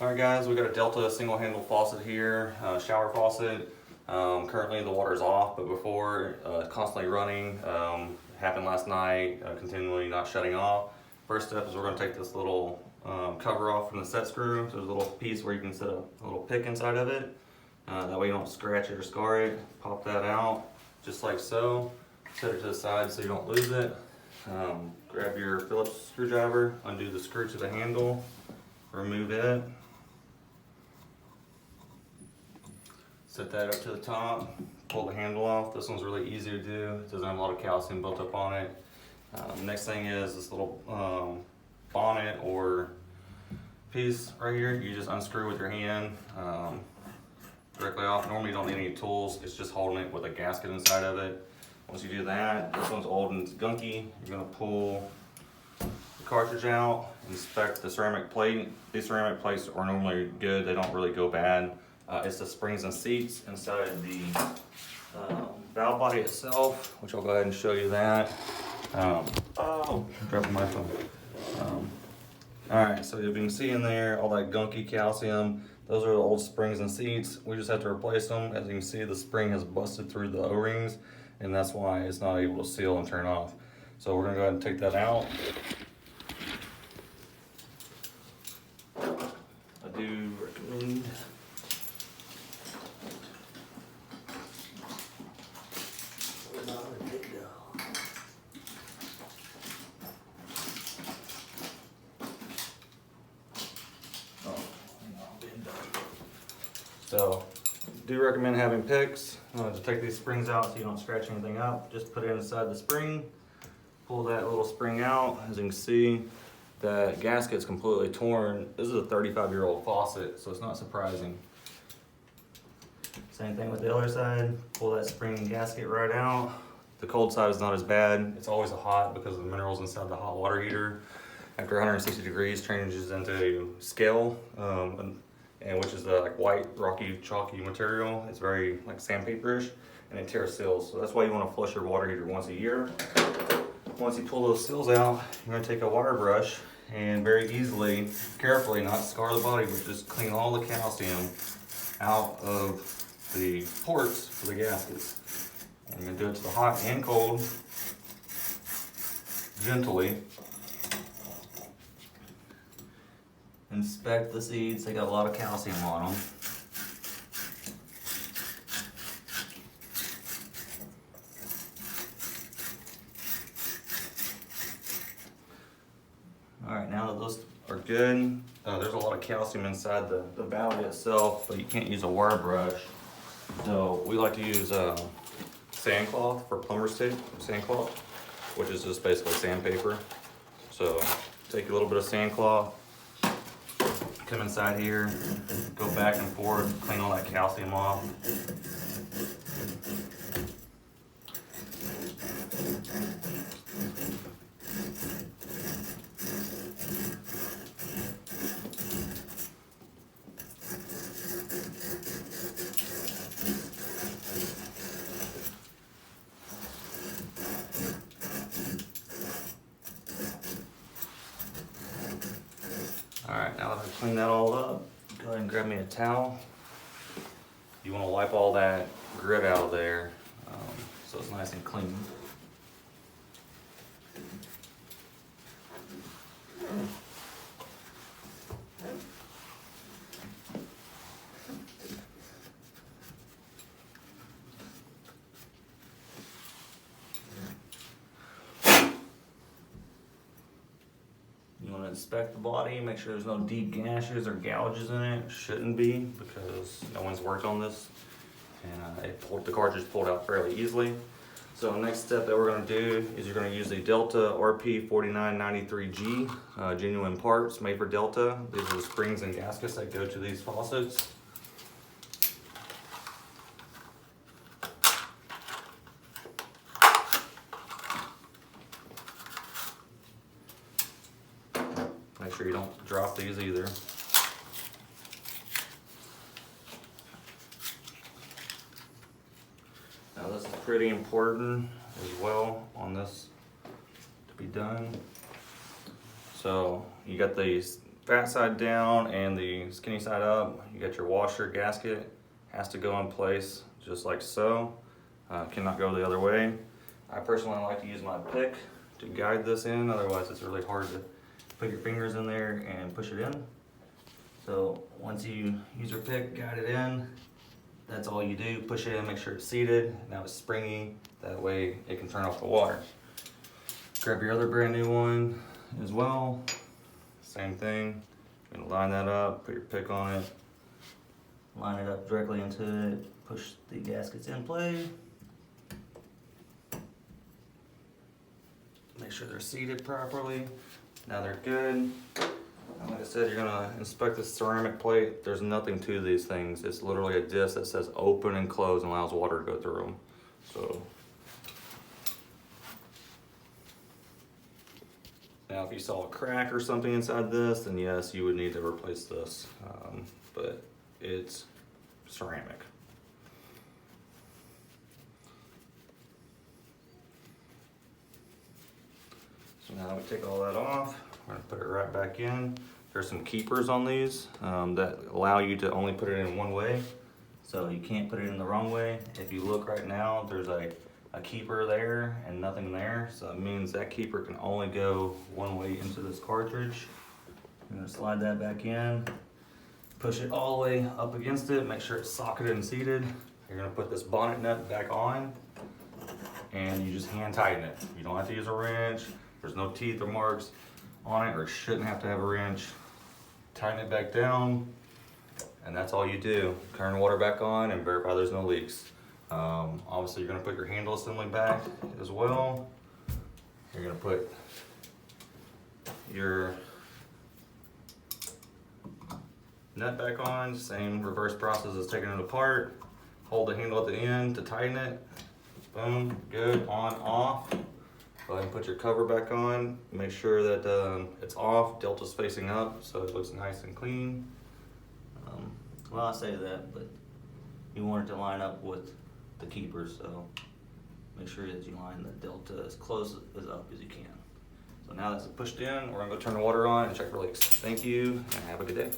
Alright guys, we got a Delta single handle faucet here, shower faucet. Currently the water's off, but before constantly running. Happened last night, continually not shutting off. First step is we're going to take this little cover off from the set screw. So there's a little piece where you can set a little pick inside of it. That way you don't scratch it or scar it. Pop that out just like so. Set it to the side so you don't lose it. Grab your Phillips screwdriver, undo the screw to the handle, remove it. Set that up to the top, pull the handle off. This one's really easy to do. It doesn't have a lot of calcium built up on it. Next thing is this little bonnet or piece right here. You just unscrew with your hand directly off. Normally you don't need any tools. It's just holding it with a gasket inside of it. Once you do that, this one's old and it's gunky. You're gonna pull the cartridge out, inspect the ceramic plate. These ceramic plates are normally good. They don't really go bad. It's the springs and seats inside the valve body itself, which I'll go ahead and show you that. Dropping my phone. Alright, so you can see in there all that gunky calcium. Those are the old springs and seats. We just have to replace them. As you can see, the spring has busted through the O-rings, and that's why it's not able to seal and turn off. So we're going to go ahead and take that out. I do recommend So, do recommend having picks to take these springs out so you don't scratch anything up. Just put it inside the spring, pull that little spring out. As you can see, the gasket's completely torn. This is a 35-year-old faucet, so it's not surprising. Same thing with the other side. Pull that spring and gasket right out. The cold side is not as bad. It's always hot because of the minerals inside the hot water heater. After 160 degrees, changes into scale. And which is the like white, rocky, chalky material. It's very like sandpaperish, and it tears seals. So that's why you want to flush your water heater once a year. Once you pull those seals out, you're going to take a wire brush and very easily, carefully, not scar the body, but just clean all the calcium out of the ports for the gaskets. And you're going to do it to the hot and cold, gently. Inspect the seeds, they got a lot of calcium on them. Alright, now that those are good, there's a lot of calcium inside the valve itself, but you can't use a wire brush. So we like to use sandcloth for plumber's tape, sandcloth, which is just basically sandpaper. So take a little bit of sandcloth, come inside here, go back and forth, clean all that calcium off. Alright, now that I've cleaned that all up, go ahead and grab me a towel. You want to wipe all that grit out of there so it's nice and clean. You want to inspect the body, make sure there's no deep gashes or gouges in it. Shouldn't be, because no one's worked on this, and the cartridge pulled out fairly easily. So the next step that we're going to do is you're going to use the Delta RP4993G genuine parts made for Delta. These are the springs and gaskets that go to these faucets. Make sure you don't drop these either. Now this is pretty important as well on this to be done. So you got these fat side down and the skinny side up. You got your washer gasket, has to go in place just like so. Cannot go the other way. I personally like to use my pick to guide this in, otherwise it's really hard to put your fingers in there and push it in. So once you use your pick, guide it in, that's all you do. Push it in, make sure it's seated. Now it's springy, that way it can turn off the water. Grab your other brand new one as well. Same thing. You're gonna line that up, put your pick on it, line it up directly into it, push the gaskets in play. Make sure they're seated properly. Now they're good. And like I said, you're gonna inspect the ceramic plate. There's nothing to these things. It's literally a disc that says open and close and allows water to go through them. So now if you saw a crack or something inside this, then yes, you would need to replace this. But it's ceramic. So now that we take all that off, we're gonna put it right back in. There's some keepers on these that allow you to only put it in one way. So you can't put it in the wrong way. If you look right now, there's a keeper there and nothing there. So it means that keeper can only go one way into this cartridge. I'm gonna slide that back in, push it all the way up against it, make sure it's socketed and seated. You're gonna put this bonnet nut back on and you just hand tighten it. You don't have to use a wrench. There's no teeth or marks on it, or it shouldn't have to have a wrench. Tighten it back down, and that's all you do. Turn the water back on and verify there's no leaks. Obviously you're gonna put your handle assembly back as well. You're gonna put your nut back on, same reverse process as taking it apart. Hold the handle at the end to tighten it. Boom, good, on, off. Go ahead and put your cover back on. Make sure that it's off, delta's facing up, so it looks nice and clean. Well, I say that, but you want it to line up with the keepers, so make sure that you line the delta as close as up as you can. So now that's pushed in, we're gonna go turn the water on and check for leaks. Thank you, and have a good day.